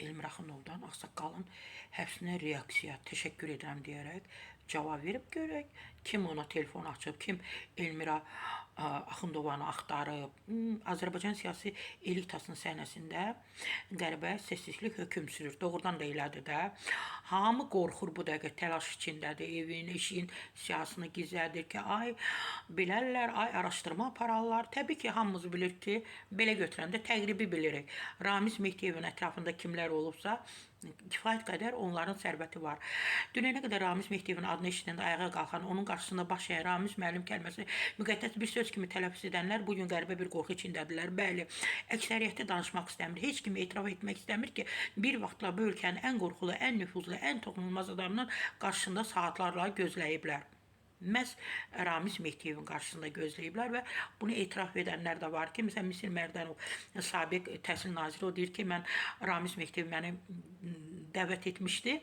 Elmir Axundovdan ağsaqqalın həbsinə reaksiya təşəkkür edirəm deyərək cavab verib görək. Kim ona telefon açıb, kim Elmira Axundovanı axtarıb. Azərbaycan siyasi elitasının səhnəsində qəribə sessizlik hökm sürür. Doğrudan da elədir də. Hamı qorxur bu dəqiqə, təlaş içindədir. Evin, eşiyin siyasını gizlədir ki, ay bilərlər, ay araşdırma apararlar. Təbii ki, hamımız bilir ki, belə götürəndə təqribi bilirik. Ramiz Mehdiyevin ətrafında kimlər olubsa, kifayət qədər onların sərvəti var. Dünənə qədər Ramiz Mehdiyevin adını eşidəndə ayağa qalxan, onun qarşısında baş əyən Ramiz müəllim kəlməsini müqəddəs bir söz kimi tələffüz edənlər bugün qəribə bir qorxu içindədirlər. Bəli, əksəriyyəti danışmaq istəmir, heç kimi etiraf etmək istəmir ki, bir vaxtlar bu ölkənin ən qorxulu, ən nüfuzlu, ən toxunulmaz adamının qarşısında saatlarla gözləyiblər. Məhz Ramiz Mehdiyevin qarşısında gözləyiblər və bunu etiraf edənlər də var ki, məsələn, Misir Mərdənov, sabiq təhsil naziri, o deyir ki, mən Ramiz Mehdiyev məni dəvət etmişdi.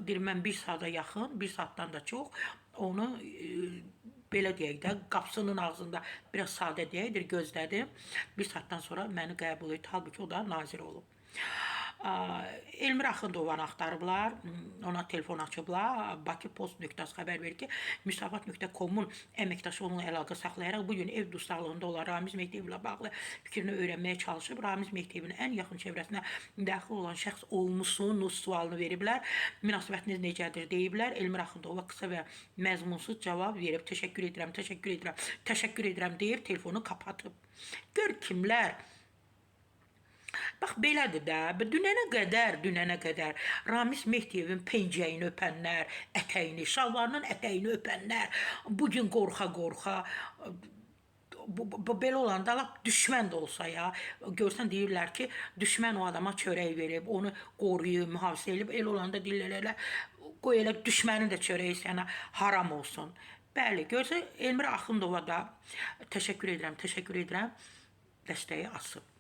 Deyir, mən bir saata yaxın, bir saatdan da çox onu belə deyək də, qapısının ağzında biraz sadə deyəkdir, gözlədim. Bir saatdan sonra məni qəbul etdi, halbuki o da nazir olub. Elmir Axundovanı axtarıblar, ona telefon açıblar. Bakı Post.az xəbər verir ki, müsavat.com-un əməkdaşı onunla əlaqə saxlayaraq bugün ev dustaqlığında olan Ramiz Mehdiyev ilə bağlı fikrini öyrənməyə çalışıb. Ramiz Mehdiyevin ən yaxın çevrəsinə daxil olan şəxs olmusunuz sualını veriblər. Münasibətiniz necədir deyiblər. Elmir Axundova qısa və məzmunsuz cavab verib. Təşəkkür edirəm, təşəkkür edirəm, təşəkkür edirəm deyib telefonu kapatıb. Gör kimlər. Bax, belədir də, dünənə qədər Ramiz Mehdiyevin pencəyini öpənlər, ətəyini, şalvarının ətəyini öpənlər, bugün qorxa-qorxa, belə olanda lap düşmən də olsa ya, görsən deyirlər ki, düşmən o adama çörək verib, onu qoruyub, mühafizə edib, elə olanda deyirlər, qoy elə düşmənin də çörəyi sənə haram olsun. Bəli, görsən Elmir Axundova da təşəkkür edirəm, dəstəyi asıb.